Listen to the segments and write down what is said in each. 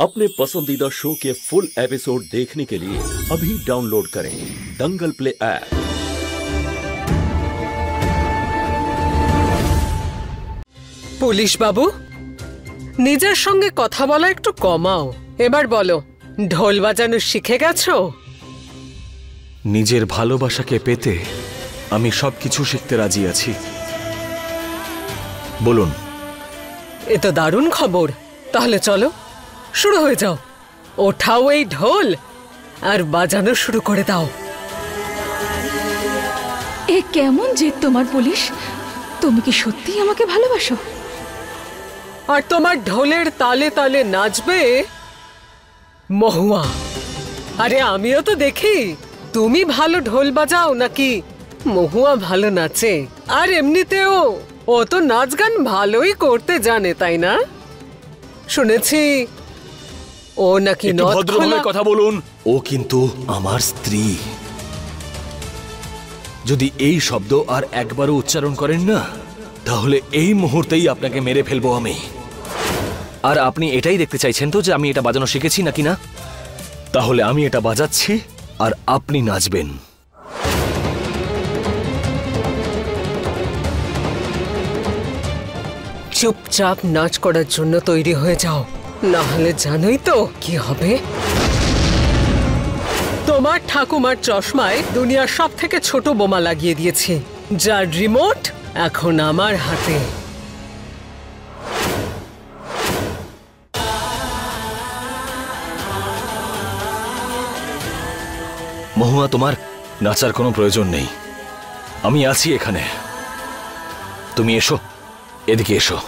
अपने पसंदीदा शो के फुल एपिसोड देखने के लिए अभी डाउनलोड करें दंगल प्ले ऐप। পুলিশ বাবু, নিজের সঙ্গে কথা বলা একটু কমাও। এবার বলো, ঢোল বাজানো শিখে গেছো? নিজের ভালোবাসাকে পেতে আমি সবকিছু শিখতে রাজি আছি। বলুন। এ তো দারুণ খবর। তাহলে চলো, শুরু হয়ে যাও। ওঠাও এই ঢোল আর বাজানো শুরু করে দাও। এ কেমন জেদ তোমার পুলিশ? তুমি কি সত্যিই আমাকে ভালোবাসো? আর তোমার ঢোলের তালে তালে নাচবে মহুয়া। আরে আমিও তো দেখি তুমি ভালো ঢোল বাজাও নাকি মহুয়া ভালো নাচে। আর এমনিতেও ও তো নাচ গান ভালোই করতে জানে, তাই না? শুনেছি ও নাকি ভদ্রভাবে কথা বলুন। ও কিন্তু আমার স্ত্রী। যদি এই শব্দ আর একবারও উচ্চারণ করেন না, তাহলে এই মুহূর্তেই আপনাকে মেরে ফেলবো আমি। আর আপনি এটাই দেখতে চাইছেন তো যে আমি এটা বাজানো শিখেছি নাকি না? তাহলে আমি এটা বাজাচ্ছি আর আপনি নাচবেন। চুপচাপ নাচ করার জন্য তৈরি হয়ে যাও, না হলে জানোই তো কি হবে। তোমার ঠাকুমার চশমায় দুনিয়ার সব থেকে ছোট বোমা লাগিয়ে দিয়েছি, যার রিমোট এখন আমার হাতে। মহুয়া, তোমার নাচার কোনো প্রয়োজন নেই। আমি আছি এখানে। তুমি এসো, এদিকে এসো,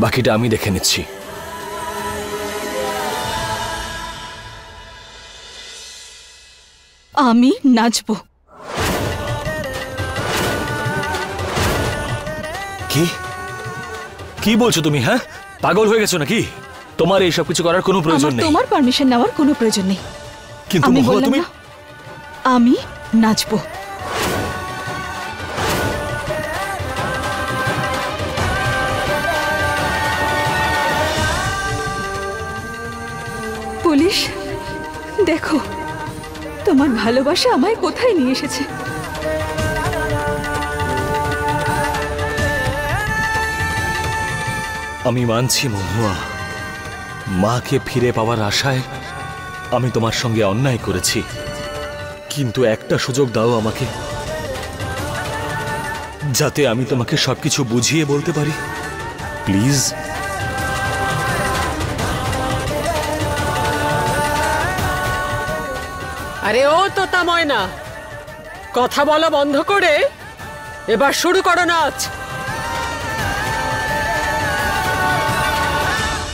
বাকিটা আমি দেখে নিচ্ছি। আমি নাচবো। কি কি বলছো তুমি? হ্যাঁ, পাগল হয়ে গেছো নাকি? তোমার এইসব কিছু করার কোনো প্রয়োজন নেই। তোমার পারমিশন নেওয়ার কোনো প্রয়োজন নেই। কিন্তু মহুয়া, তুমি আমি নাচবো। পুলিশ, দেখো তোমার ভালোবাসা আমায় কোথায় নিয়ে এসেছে। আমি মানছি মহুয়া, মাকে ফিরে পাওয়ার আশায় আমি তোমার সঙ্গে অন্যায় করেছি, কিন্তু একটা সুযোগ দাও আমাকে, যাতে আমি তোমাকে সবকিছু বুঝিয়ে বলতে পারি। প্লিজ। আরে ও তোতা ময়না, কথা বলা বন্ধ করে এবার শুরু করো নাচ।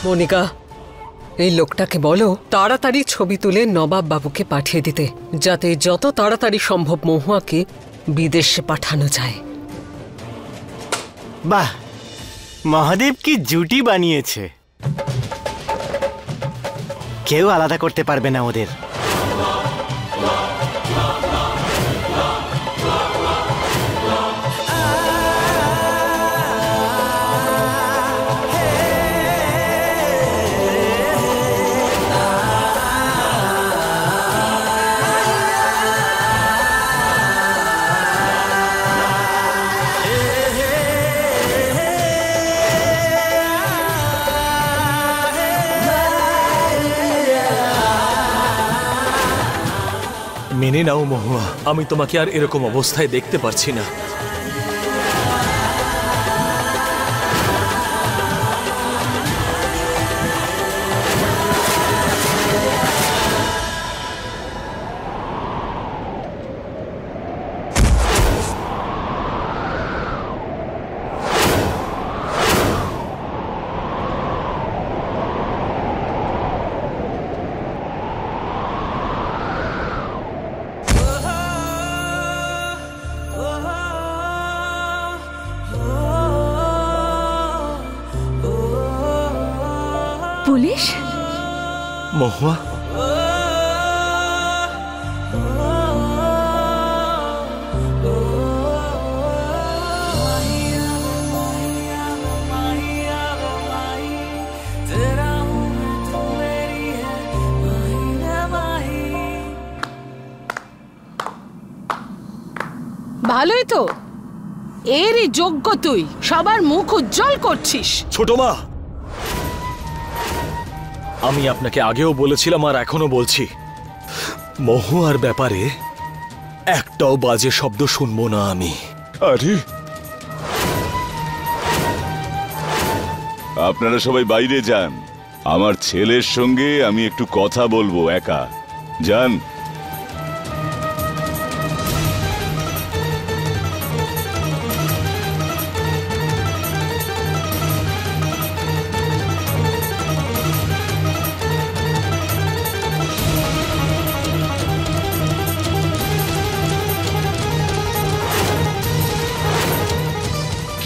মনিকা, এই লোকটাকে বলো তাড়াতাড়ি ছবি তুলে নবাব বাবুকে পাঠিয়ে দিতে, যাতে যত তাড়াতাড়ি সম্ভব মহুয়াকে বিদেশে পাঠানো যায়। বাহ, মহাদেব কি জুটি বানিয়েছে! কেউ আলাদা করতে পারবে না ওদের। মেনে নাও মহুয়া, আমি তোমাকে আর এরকম অবস্থায় দেখতে পারছি না। পুলিশ, মহুয়া, ভালোই তো, এরই যোগ্য তুই, সবার মুখ উজ্জ্বল করছিস। ছোট মা, আমি আপনাকে আগেও বলেছিলাম আর এখনো বলছি, মহুয়ার ব্যাপারে একটাও বাজে শব্দ শুনবো না আমি। আরে আপনারা সবাই বাইরে যান, আমার ছেলের সঙ্গে আমি একটু কথা বলবো একা। যান।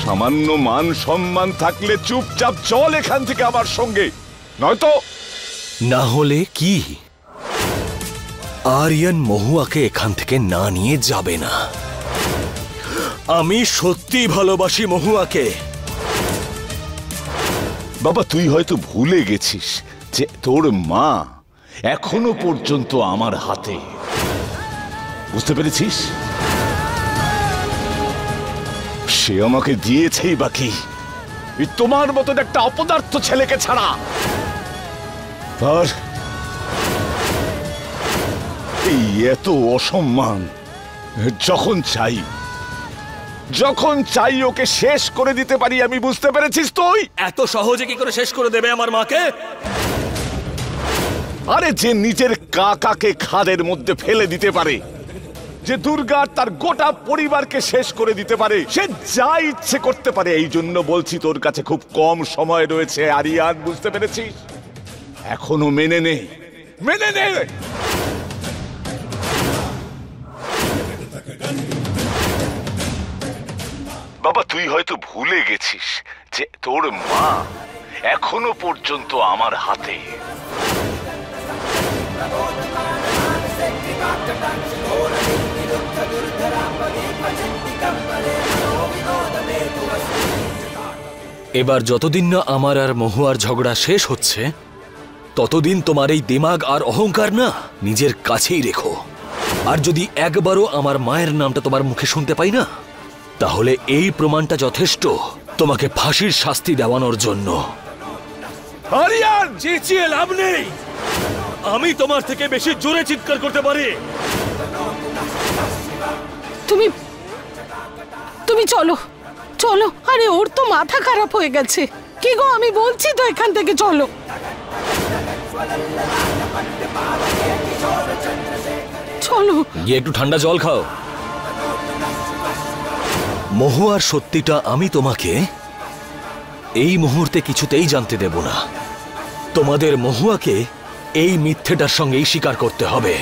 সামান্য মান সম্মান থাকলে চুপচাপ চল এখান থেকে আমার সঙ্গে, নয়তো। না হলে কি আরিয়ান মহুয়াকে এখান থেকে না নিয়ে যাবে না। আমি সত্যি ভালোবাসি মহুয়াকে। বাবা, তুই হয়তো ভুলে গেছিস যে তোর মা এখনো পর্যন্ত আমার হাতে, বুঝতে পেরেছিস? সে আমাকে দিয়েছেই বাকি তোমার মতন একটা অপদার্থ ছেলেকে ছাড়া। আর এই এত অসম্মান, যখন চাই ওকে শেষ করে দিতে পারি আমি, বুঝতে পেরেছিস? তুই এত সহজে কি করে শেষ করে দেবে আমার মাকে? আরে যে নিজের কাকাকে খাদের মধ্যে ফেলে দিতে পারে, যে দুর্গা তার গোটা পরিবারকে শেষ করে দিতে পারে, সে যা ইচ্ছে করতে পারে। এই জন্য বলছি তোর কাছে খুব কম সময় রয়েছে আরিয়ান, বুঝতে পেরেছিস? এখনো মেনে নে। বাবা, তুই হয়তো ভুলে গেছিস যে তোর মা এখনো পর্যন্ত আমার হাতে। এবার যতদিন না আমার আর মহুয়ার ঝগড়া শেষ হচ্ছে, ততদিন তোমার এই দিমাগ আর অহংকার না নিজের কাছেই রেখো। আর যদি একবারও আমার মায়ের নামটা তোমার মুখে শুনতে পাই না, তাহলে এই প্রমাণটা যথেষ্ট তোমাকে ফাঁসির শাস্তি দেওয়ানোর জন্য। আরিয়ান, চেঁচিয়ে লাভ নেই, আমি তোমার থেকে বেশি জোরে চিৎকার করতে পারি। তুমি চলো চলো। আরে ওর তো মাথা খারাপ হয়ে গেছে। কি গো, আমি বলছি তো এখান থেকে চলো। চলো গিয়ে একটু ঠান্ডা জল খাও। মহুয়ার সত্যিটা আমি তোমাকে এই মুহূর্তে কিছুতেই জানতে দেব না। তোমাদের মহুয়াকে এই মিথ্যেটার সঙ্গেই স্বীকার করতে হবে।